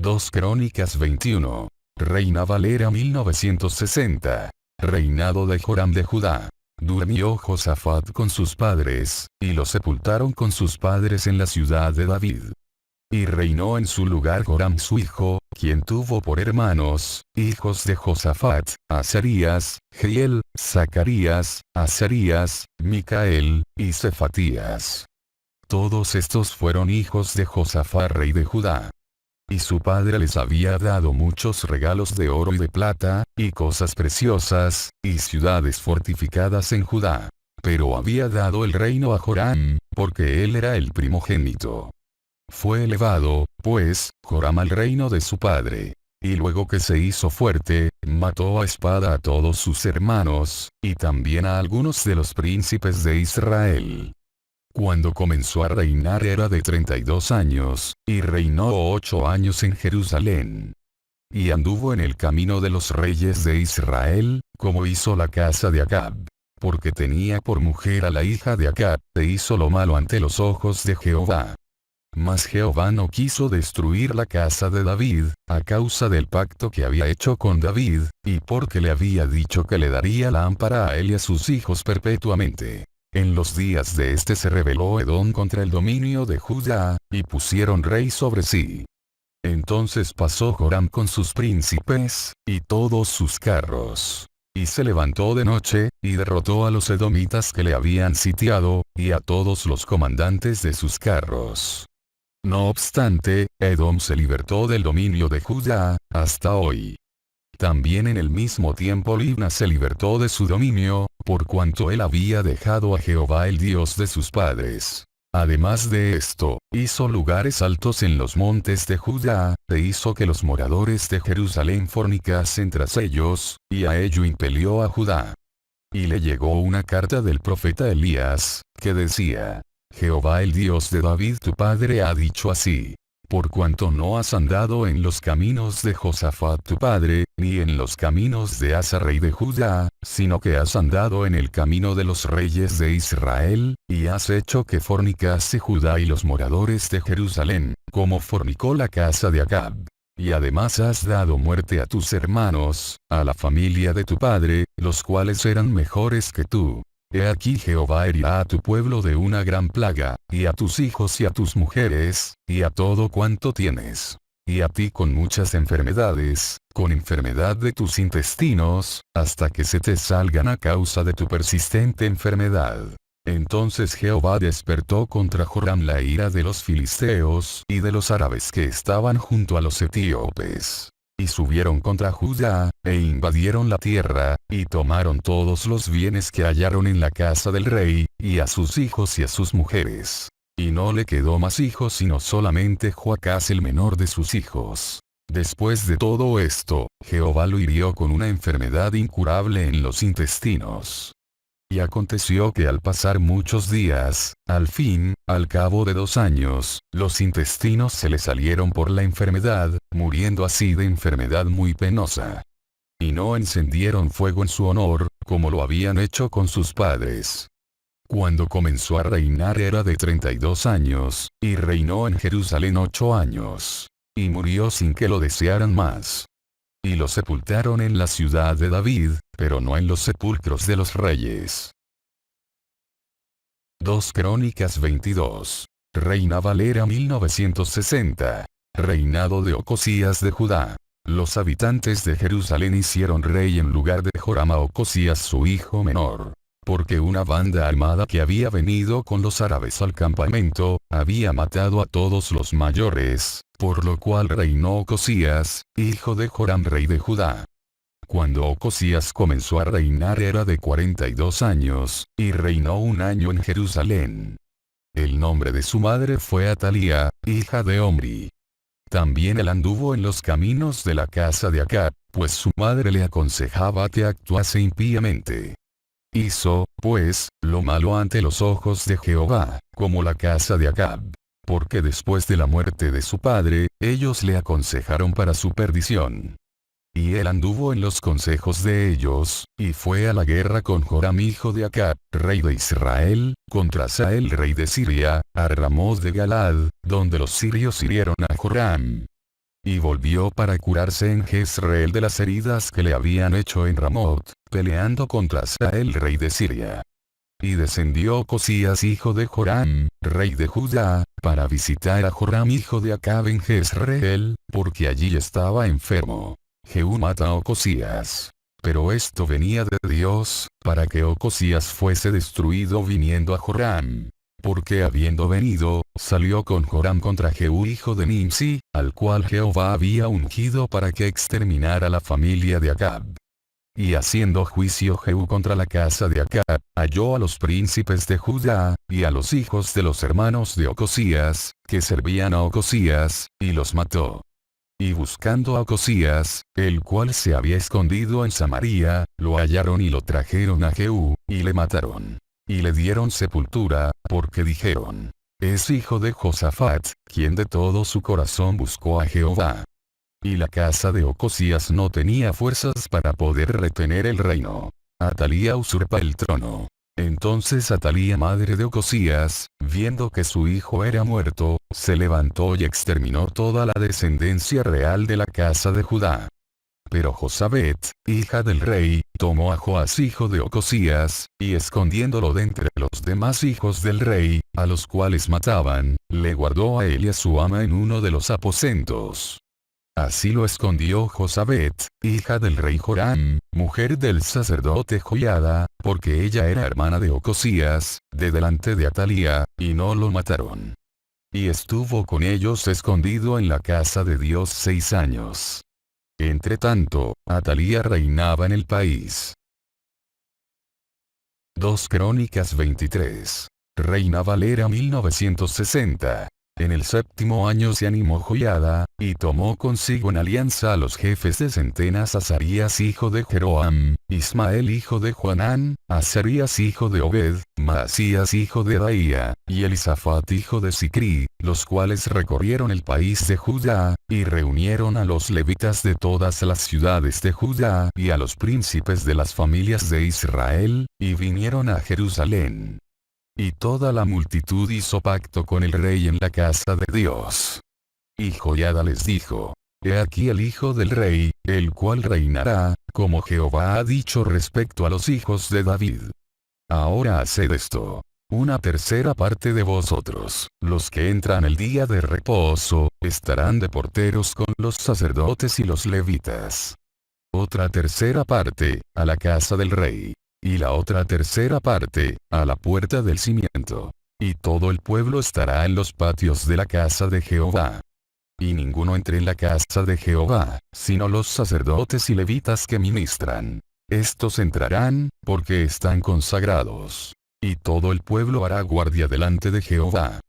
2 Crónicas 21. Reina Valera 1960. Reinado de Joram de Judá. Durmió Josafat con sus padres, y lo sepultaron con sus padres en la ciudad de David. Y reinó en su lugar Joram su hijo, quien tuvo por hermanos, hijos de Josafat, Azarías, Jehiel, Zacarías, Azarías, Micael, y Cefatías. Todos estos fueron hijos de Josafat rey de Judá. Y su padre les había dado muchos regalos de oro y de plata, y cosas preciosas, y ciudades fortificadas en Judá. Pero había dado el reino a Joram, porque él era el primogénito. Fue elevado, pues, Joram al reino de su padre. Y luego que se hizo fuerte, mató a espada a todos sus hermanos, y también a algunos de los príncipes de Israel. Cuando comenzó a reinar era de 32 años, y reinó 8 años en Jerusalén. Y anduvo en el camino de los reyes de Israel, como hizo la casa de Acab. Porque tenía por mujer a la hija de Acab, e hizo lo malo ante los ojos de Jehová. Mas Jehová no quiso destruir la casa de David, a causa del pacto que había hecho con David, y porque le había dicho que le daría lámpara a él y a sus hijos perpetuamente. En los días de este se rebeló Edom contra el dominio de Judá, y pusieron rey sobre sí. Entonces pasó Joram con sus príncipes, y todos sus carros. Y se levantó de noche, y derrotó a los edomitas que le habían sitiado, y a todos los comandantes de sus carros. No obstante, Edom se libertó del dominio de Judá, hasta hoy. También en el mismo tiempo Libna se libertó de su dominio, por cuanto él había dejado a Jehová el Dios de sus padres. Además de esto, hizo lugares altos en los montes de Judá, e hizo que los moradores de Jerusalén fornicasen tras ellos, y a ello impelió a Judá. Y le llegó una carta del profeta Elías, que decía: Jehová el Dios de David tu padre ha dicho así: por cuanto no has andado en los caminos de Josafat tu padre, ni en los caminos de Asa rey de Judá, sino que has andado en el camino de los reyes de Israel, y has hecho que fornicase Judá y los moradores de Jerusalén, como fornicó la casa de Acab. Y además has dado muerte a tus hermanos, a la familia de tu padre, los cuales eran mejores que tú. He aquí Jehová herirá a tu pueblo de una gran plaga, y a tus hijos y a tus mujeres, y a todo cuanto tienes. Y a ti con muchas enfermedades, con enfermedad de tus intestinos, hasta que se te salgan a causa de tu persistente enfermedad. Entonces Jehová despertó contra Joram la ira de los filisteos y de los árabes que estaban junto a los etíopes. Y subieron contra Judá, e invadieron la tierra, y tomaron todos los bienes que hallaron en la casa del rey, y a sus hijos y a sus mujeres. Y no le quedó más hijos sino solamente Joacás el menor de sus hijos. Después de todo esto, Jehová lo hirió con una enfermedad incurable en los intestinos. Y aconteció que al pasar muchos días, al fin, al cabo de 2 años, los intestinos se le salieron por la enfermedad, muriendo así de enfermedad muy penosa. Y no encendieron fuego en su honor, como lo habían hecho con sus padres. Cuando comenzó a reinar era de 32 años, y reinó en Jerusalén 8 años. Y murió sin que lo desearan más. Y lo sepultaron en la ciudad de David, pero no en los sepulcros de los reyes. 2 Crónicas 22. Reina Valera 1960. Reinado de Ocosías de Judá. Los habitantes de Jerusalén hicieron rey en lugar de Joram a Ocosías su hijo menor. Porque una banda armada que había venido con los árabes al campamento, había matado a todos los mayores, por lo cual reinó Ocosías, hijo de Joram rey de Judá. Cuando Ocosías comenzó a reinar era de 42 años, y reinó 1 año en Jerusalén. El nombre de su madre fue Atalía, hija de Omri. También él anduvo en los caminos de la casa de Acab, pues su madre le aconsejaba que actuase impíamente. Hizo, pues, lo malo ante los ojos de Jehová, como la casa de Acab. Porque después de la muerte de su padre, ellos le aconsejaron para su perdición. Y él anduvo en los consejos de ellos, y fue a la guerra con Joram hijo de Acab, rey de Israel, contra Hazael rey de Siria, a Ramoth de Galaad, donde los sirios hirieron a Joram. Y volvió para curarse en Jezreel de las heridas que le habían hecho en Ramot, peleando contra Hazael rey de Siria. Y descendió Ocosías hijo de Joram, rey de Judá, para visitar a Joram hijo de Acab en Jezreel, porque allí estaba enfermo. Jehú mata a Ocosías. Pero esto venía de Dios, para que Ocosías fuese destruido viniendo a Joram. Porque habiendo venido, salió con Joram contra Jehú hijo de Nimsi, al cual Jehová había ungido para que exterminara la familia de Acab. Y haciendo juicio Jehú contra la casa de Acab, halló a los príncipes de Judá, y a los hijos de los hermanos de Ocosías, que servían a Ocosías, y los mató. Y buscando a Ocosías, el cual se había escondido en Samaria, lo hallaron y lo trajeron a Jehú, y le mataron. Y le dieron sepultura, porque dijeron: es hijo de Josafat, quien de todo su corazón buscó a Jehová. Y la casa de Ocosías no tenía fuerzas para poder retener el reino. Atalía usurpa el trono. Entonces Atalía madre de Ocosías, viendo que su hijo era muerto, se levantó y exterminó toda la descendencia real de la casa de Judá. Pero Josabet, hija del rey, tomó a Joas hijo de Ocosías, y escondiéndolo de entre los demás hijos del rey, a los cuales mataban, le guardó a él y a su ama en uno de los aposentos. Así lo escondió Josabet, hija del rey Joram, mujer del sacerdote Joiada, porque ella era hermana de Ocosías, de delante de Atalía, y no lo mataron. Y estuvo con ellos escondido en la casa de Dios 6 años. Entretanto, Atalía reinaba en el país. 2 Crónicas 23. Reina Valera 1960. En el 7º año se animó Joiada, y tomó consigo en alianza a los jefes de centenas Azarías hijo de Jeroam, Ismael hijo de Joanán, Azarías hijo de Obed, Maasías hijo de Adaía, y Elisafat hijo de Sicri, los cuales recorrieron el país de Judá, y reunieron a los levitas de todas las ciudades de Judá y a los príncipes de las familias de Israel, y vinieron a Jerusalén. Y toda la multitud hizo pacto con el rey en la casa de Dios. Y Joiada les dijo: he aquí el hijo del rey, el cual reinará, como Jehová ha dicho respecto a los hijos de David. Ahora haced esto: una tercera parte de vosotros, los que entran el día de reposo, estarán de porteros con los sacerdotes y los levitas. Otra tercera parte, a la casa del rey. Y la otra tercera parte, a la puerta del cimiento. Y todo el pueblo estará en los patios de la casa de Jehová. Y ninguno entre en la casa de Jehová, sino los sacerdotes y levitas que ministran. Estos entrarán, porque están consagrados. Y todo el pueblo hará guardia delante de Jehová.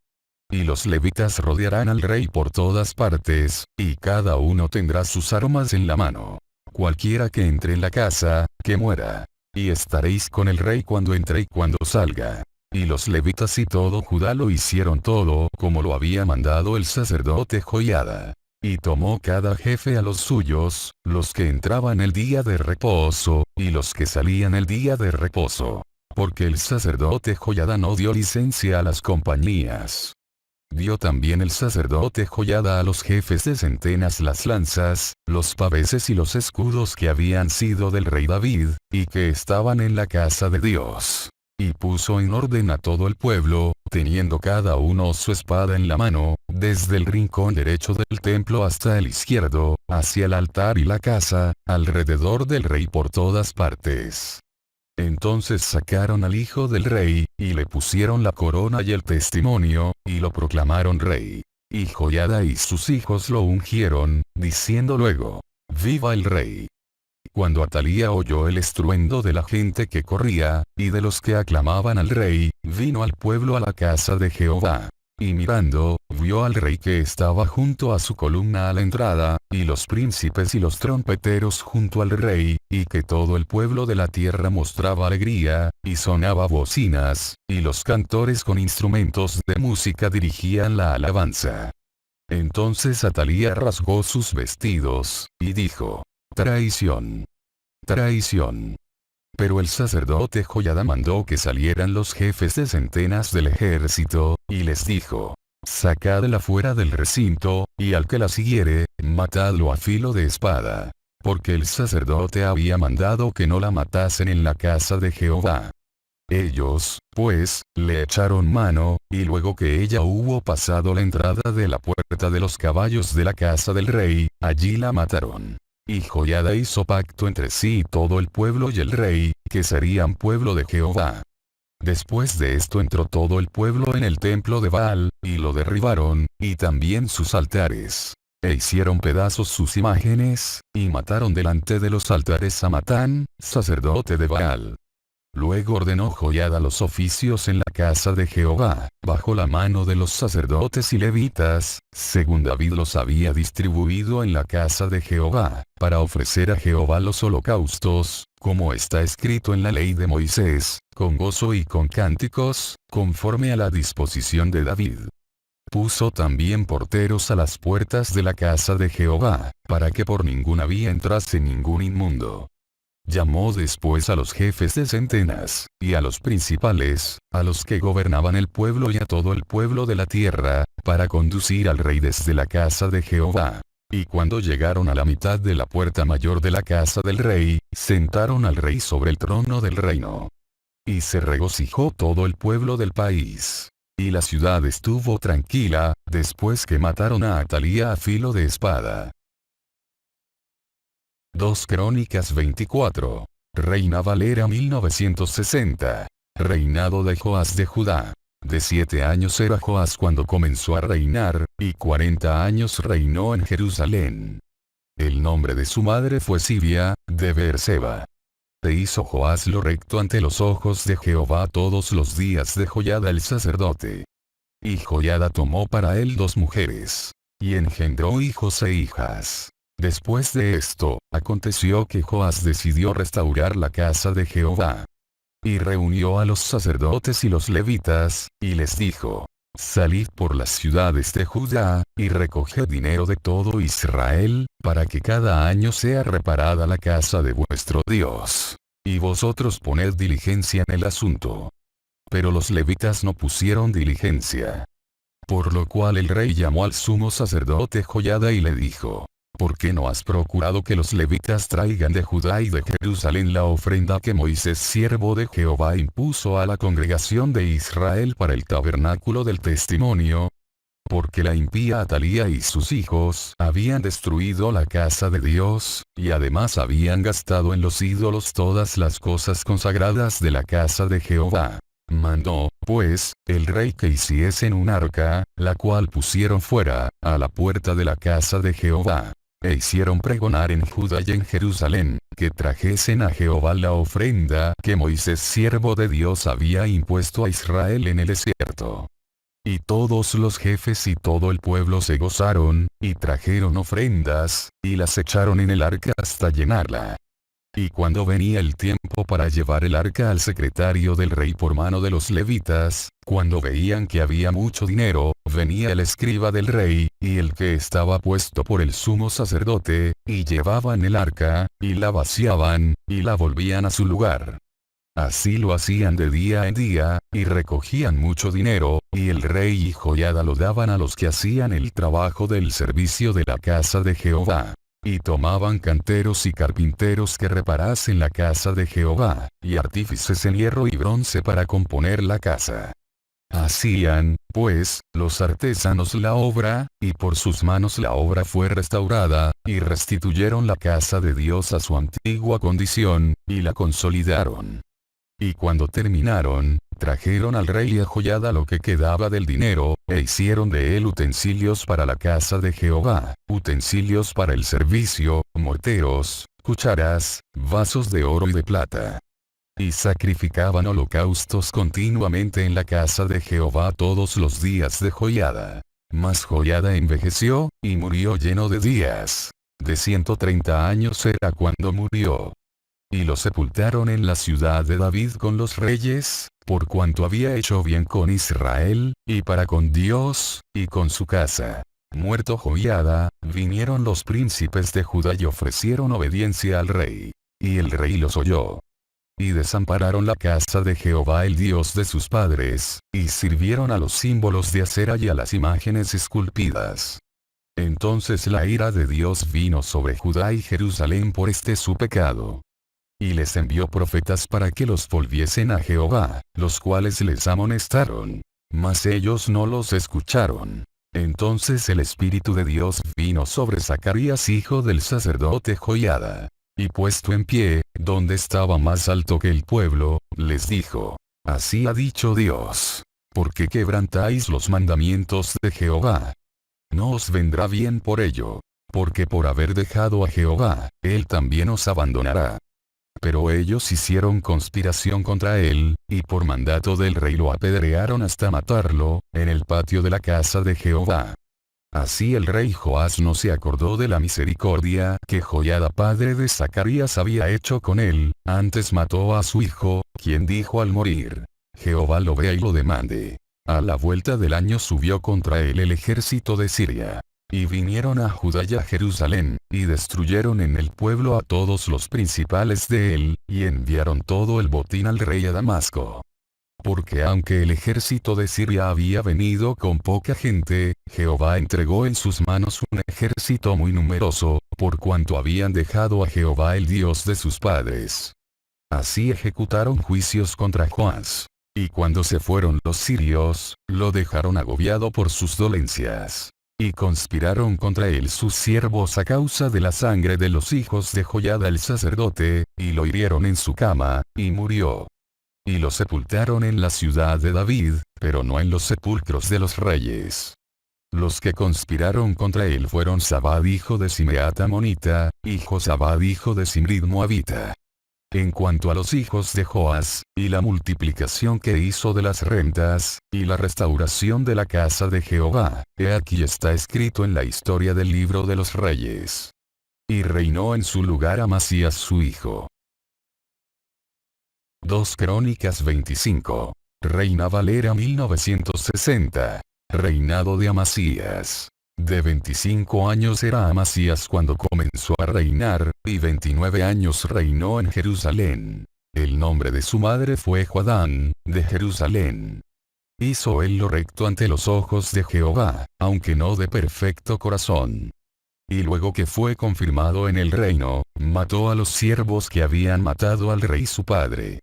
Y los levitas rodearán al rey por todas partes, y cada uno tendrá sus armas en la mano. Cualquiera que entre en la casa, que muera. Y estaréis con el rey cuando entre y cuando salga. Y los levitas y todo Judá lo hicieron todo como lo había mandado el sacerdote Joiada. Y tomó cada jefe a los suyos, los que entraban el día de reposo, y los que salían el día de reposo. Porque el sacerdote Joiada no dio licencia a las compañías. Dio también el sacerdote Joiada a los jefes de centenas las lanzas, los paveses y los escudos que habían sido del rey David, y que estaban en la casa de Dios. Y puso en orden a todo el pueblo, teniendo cada uno su espada en la mano, desde el rincón derecho del templo hasta el izquierdo, hacia el altar y la casa, alrededor del rey por todas partes. Entonces sacaron al hijo del rey, y le pusieron la corona y el testimonio, y lo proclamaron rey. Y Joiada y sus hijos lo ungieron, diciendo luego: ¡viva el rey! Cuando Atalía oyó el estruendo de la gente que corría, y de los que aclamaban al rey, vino al pueblo a la casa de Jehová. Y mirando, vio al rey que estaba junto a su columna a la entrada, y los príncipes y los trompeteros junto al rey, y que todo el pueblo de la tierra mostraba alegría, y sonaba bocinas, y los cantores con instrumentos de música dirigían la alabanza. Entonces Atalía rasgó sus vestidos, y dijo: traición. Traición. Pero el sacerdote Joiada mandó que salieran los jefes de centenas del ejército, y les dijo: sacadla fuera del recinto, y al que la siguiere, matadlo a filo de espada. Porque el sacerdote había mandado que no la matasen en la casa de Jehová. Ellos, pues, le echaron mano, y luego que ella hubo pasado la entrada de la puerta de los caballos de la casa del rey, allí la mataron. Y Joiada hizo pacto entre sí y todo el pueblo y el rey, que serían pueblo de Jehová. Después de esto entró todo el pueblo en el templo de Baal, y lo derribaron, y también sus altares. E hicieron pedazos sus imágenes, y mataron delante de los altares a Matán, sacerdote de Baal. Luego ordenó Joiada los oficios en la casa de Jehová, bajo la mano de los sacerdotes y levitas, según David los había distribuido en la casa de Jehová, para ofrecer a Jehová los holocaustos, como está escrito en la ley de Moisés, con gozo y con cánticos, conforme a la disposición de David. Puso también porteros a las puertas de la casa de Jehová, para que por ninguna vía entrase ningún inmundo. Llamó después a los jefes de centenas, y a los principales, a los que gobernaban el pueblo y a todo el pueblo de la tierra, para conducir al rey desde la casa de Jehová. Y cuando llegaron a la mitad de la puerta mayor de la casa del rey, sentaron al rey sobre el trono del reino. Y se regocijó todo el pueblo del país. Y la ciudad estuvo tranquila, después que mataron a Atalía a filo de espada. 2 Crónicas 24. Reina Valera 1960. Reinado de Joás de Judá. De 7 años era Joás cuando comenzó a reinar, y 40 años reinó en Jerusalén. El nombre de su madre fue Sibia, de Beerseba. E hizo Joás lo recto ante los ojos de Jehová todos los días de Joiada el sacerdote. Y Joiada tomó para él 2 mujeres. Y engendró hijos e hijas. Después de esto, aconteció que Joás decidió restaurar la casa de Jehová. Y reunió a los sacerdotes y los levitas, y les dijo: Salid por las ciudades de Judá, y recoged dinero de todo Israel, para que cada año sea reparada la casa de vuestro Dios. Y vosotros poned diligencia en el asunto. Pero los levitas no pusieron diligencia. Por lo cual el rey llamó al sumo sacerdote Joiada y le dijo: ¿Por qué no has procurado que los levitas traigan de Judá y de Jerusalén la ofrenda que Moisés siervo de Jehová impuso a la congregación de Israel para el tabernáculo del testimonio? Porque la impía Atalía y sus hijos habían destruido la casa de Dios, y además habían gastado en los ídolos todas las cosas consagradas de la casa de Jehová. Mandó, pues, el rey que hiciesen un arca, la cual pusieron fuera, a la puerta de la casa de Jehová. E hicieron pregonar en Judá y en Jerusalén, que trajesen a Jehová la ofrenda que Moisés siervo de Dios había impuesto a Israel en el desierto. Y todos los jefes y todo el pueblo se gozaron, y trajeron ofrendas, y las echaron en el arca hasta llenarla. Y cuando venía el tiempo para llevar el arca al secretario del rey por mano de los levitas, cuando veían que había mucho dinero, venía el escriba del rey, y el que estaba puesto por el sumo sacerdote, y llevaban el arca, y la vaciaban, y la volvían a su lugar. Así lo hacían de día en día, y recogían mucho dinero, y el rey y Joiada lo daban a los que hacían el trabajo del servicio de la casa de Jehová. Y tomaban canteros y carpinteros que reparasen la casa de Jehová, y artífices en hierro y bronce para componer la casa. Hacían, pues, los artesanos la obra, y por sus manos la obra fue restaurada, y restituyeron la casa de Dios a su antigua condición, y la consolidaron. Y cuando terminaron, trajeron al rey y a Joiada lo que quedaba del dinero, e hicieron de él utensilios para la casa de Jehová, utensilios para el servicio, morteros, cucharas, vasos de oro y de plata. Y sacrificaban holocaustos continuamente en la casa de Jehová todos los días de Joiada. Mas Joiada envejeció, y murió lleno de días. De 130 años era cuando murió. Y lo sepultaron en la ciudad de David con los reyes, por cuanto había hecho bien con Israel, y para con Dios, y con su casa. Muerto Joiada, vinieron los príncipes de Judá y ofrecieron obediencia al rey. Y el rey los oyó. Y desampararon la casa de Jehová el Dios de sus padres, y sirvieron a los símbolos de acera y a las imágenes esculpidas. Entonces la ira de Dios vino sobre Judá y Jerusalén por este su pecado. Y les envió profetas para que los volviesen a Jehová, los cuales les amonestaron. Mas ellos no los escucharon. Entonces el Espíritu de Dios vino sobre Zacarías hijo del sacerdote Joiada. Y puesto en pie, donde estaba más alto que el pueblo, les dijo: Así ha dicho Dios. ¿Por qué quebrantáis los mandamientos de Jehová? No os vendrá bien por ello. Porque por haber dejado a Jehová, él también os abandonará. Pero ellos hicieron conspiración contra él, y por mandato del rey lo apedrearon hasta matarlo, en el patio de la casa de Jehová. Así el rey Joás no se acordó de la misericordia que Joiada padre de Zacarías había hecho con él, antes mató a su hijo, quien dijo al morir: Jehová lo vea y lo demande. A la vuelta del año subió contra él el ejército de Siria. Y vinieron a Judá y a Jerusalén, y destruyeron en el pueblo a todos los principales de él, y enviaron todo el botín al rey a Damasco. Porque aunque el ejército de Siria había venido con poca gente, Jehová entregó en sus manos un ejército muy numeroso, por cuanto habían dejado a Jehová el Dios de sus padres. Así ejecutaron juicios contra Joás. Y cuando se fueron los sirios, lo dejaron agobiado por sus dolencias. Y conspiraron contra él sus siervos a causa de la sangre de los hijos de Joiada el sacerdote, y lo hirieron en su cama, y murió. Y lo sepultaron en la ciudad de David, pero no en los sepulcros de los reyes. Los que conspiraron contra él fueron Zabad hijo de Simeat amonita, y Josabad hijo de Simrid moabita. En cuanto a los hijos de Joás, y la multiplicación que hizo de las rentas, y la restauración de la casa de Jehová, he aquí está escrito en la historia del libro de los reyes. Y reinó en su lugar Amasías su hijo. 2 Crónicas 25. Reina Valera 1960. Reinado de Amasías. De 25 años era Amasías cuando comenzó a reinar, y 29 años reinó en Jerusalén. El nombre de su madre fue Joadán, de Jerusalén. Hizo él lo recto ante los ojos de Jehová, aunque no de perfecto corazón. Y luego que fue confirmado en el reino, mató a los siervos que habían matado al rey su padre.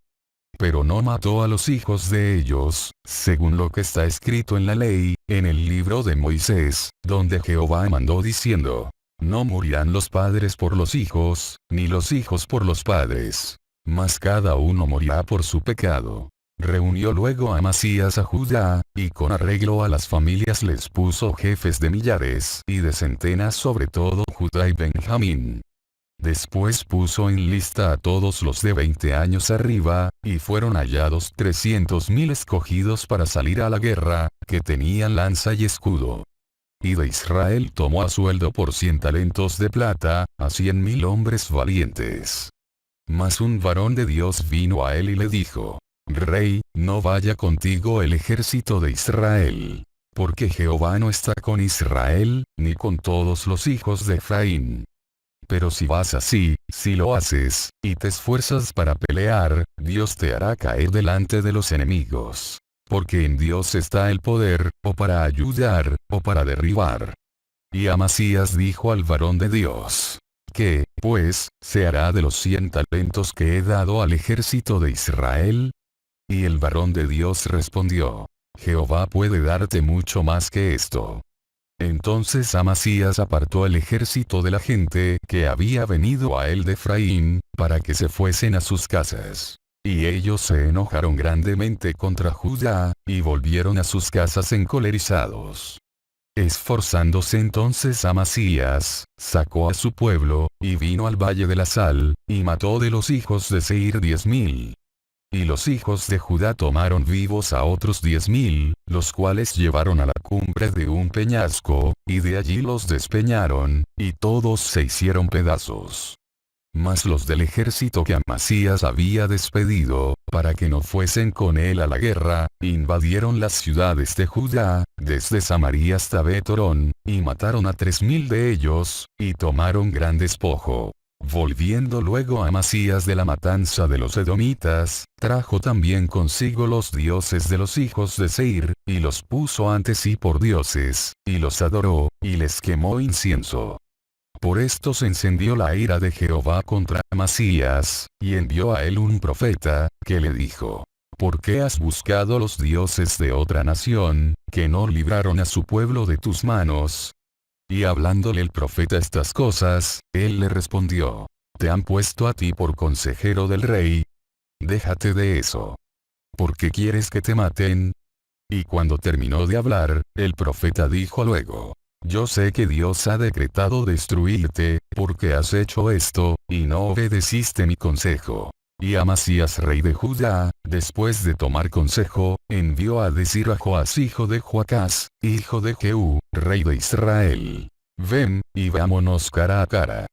Pero no mató a los hijos de ellos, según lo que está escrito en la ley, en el libro de Moisés, donde Jehová mandó diciendo: No morirán los padres por los hijos, ni los hijos por los padres. Mas cada uno morirá por su pecado. Reunió luego a Amasías a Judá, y con arreglo a las familias les puso jefes de millares y de centenas sobre todo Judá y Benjamín. Después puso en lista a todos los de 20 años arriba, y fueron hallados 300,000 escogidos para salir a la guerra, que tenían lanza y escudo. Y de Israel tomó a sueldo por 100 talentos de plata, a 100,000 hombres valientes. Mas un varón de Dios vino a él y le dijo: Rey, no vaya contigo el ejército de Israel. Porque Jehová no está con Israel, ni con todos los hijos de Efraín. Pero si vas así, si lo haces, y te esfuerzas para pelear, Dios te hará caer delante de los enemigos. Porque en Dios está el poder, o para ayudar, o para derribar. Y Amasías dijo al varón de Dios: ¿Qué, pues, se hará de los 100 talentos que he dado al ejército de Israel? Y el varón de Dios respondió: Jehová puede darte mucho más que esto. Entonces Amasías apartó el ejército de la gente que había venido a él de Efraín, para que se fuesen a sus casas. Y ellos se enojaron grandemente contra Judá, y volvieron a sus casas encolerizados. Esforzándose entonces Amasías, sacó a su pueblo, y vino al valle de la sal, y mató de los hijos de Seir 10,000. Y los hijos de Judá tomaron vivos a otros 10,000, los cuales llevaron a la cumbre de un peñasco, y de allí los despeñaron, y todos se hicieron pedazos. Mas los del ejército que Amasías había despedido, para que no fuesen con él a la guerra, invadieron las ciudades de Judá, desde Samaria hasta Bet-horón, y mataron a 3,000 de ellos, y tomaron gran despojo. Volviendo luego a Amasías de la matanza de los edomitas, trajo también consigo los dioses de los hijos de Seir, y los puso ante sí por dioses, y los adoró, y les quemó incienso. Por esto se encendió la ira de Jehová contra Amasías, y envió a él un profeta, que le dijo: ¿Por qué has buscado los dioses de otra nación, que no libraron a su pueblo de tus manos? Y hablándole el profeta estas cosas, él le respondió: ¿Te han puesto a ti por consejero del rey? Déjate de eso. ¿Por qué quieres que te maten? Y cuando terminó de hablar, el profeta dijo luego: Yo sé que Dios ha decretado destruirte, porque has hecho esto, y no obedeciste mi consejo. Y Amasías rey de Judá, después de tomar consejo, envió a decir a Joás hijo de Joacás, hijo de Jehú, rey de Israel: Ven, y vámonos cara a cara.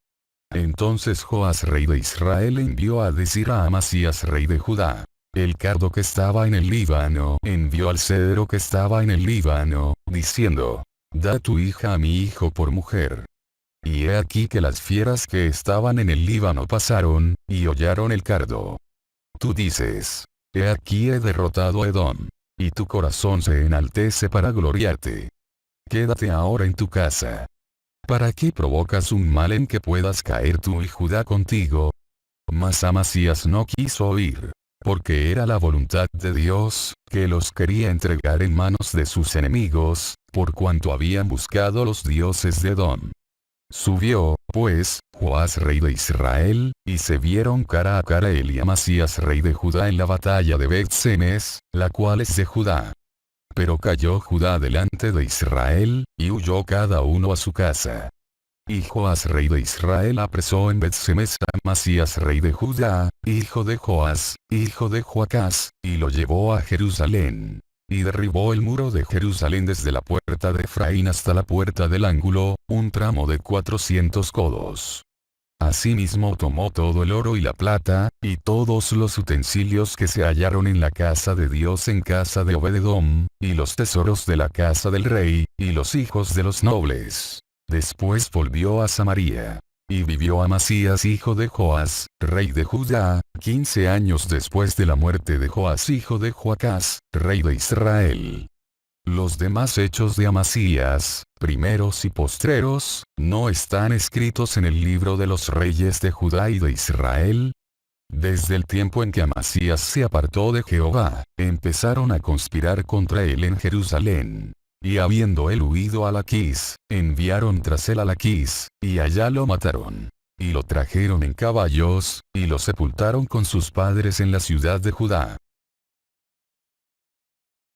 Entonces Joás rey de Israel envió a decir a Amasías rey de Judá: El cardo que estaba en el Líbano envió al cedro que estaba en el Líbano, diciendo: Da tu hija a mi hijo por mujer. Y he aquí que las fieras que estaban en el Líbano pasaron, y hollaron el cardo. Tú dices: He aquí he derrotado a Edom. Y tu corazón se enaltece para gloriarte. Quédate ahora en tu casa. ¿Para qué provocas un mal en que puedas caer tú y Judá contigo? Mas Amasías no quiso oír, porque era la voluntad de Dios, que los quería entregar en manos de sus enemigos, por cuanto habían buscado los dioses de Edom. Subió, pues, Joás rey de Israel, y se vieron cara a cara él y Amasías rey de Judá en la batalla de Bet-Semes, la cual es de Judá. Pero cayó Judá delante de Israel, y huyó cada uno a su casa. Y Joás rey de Israel apresó en Bet-Semes a Amasías rey de Judá, hijo de Joás, hijo de Joacás, y lo llevó a Jerusalén. Y derribó el muro de Jerusalén desde la puerta de Efraín hasta la puerta del ángulo, un tramo de 400 codos. Asimismo tomó todo el oro y la plata, y todos los utensilios que se hallaron en la casa de Dios en casa de Obed-Edom, y los tesoros de la casa del rey, y los hijos de los nobles. Después volvió a Samaria. Y vivió Amasías hijo de Joás, rey de Judá, 15 años después de la muerte de Joás hijo de Joacás, rey de Israel. Los demás hechos de Amasías, primeros y postreros, ¿no están escritos en el libro de los reyes de Judá y de Israel? Desde el tiempo en que Amasías se apartó de Jehová, empezaron a conspirar contra él en Jerusalén. Y habiendo él huido a Laquis, enviaron tras él a Laquis, y allá lo mataron. Y lo trajeron en caballos, y lo sepultaron con sus padres en la ciudad de Judá.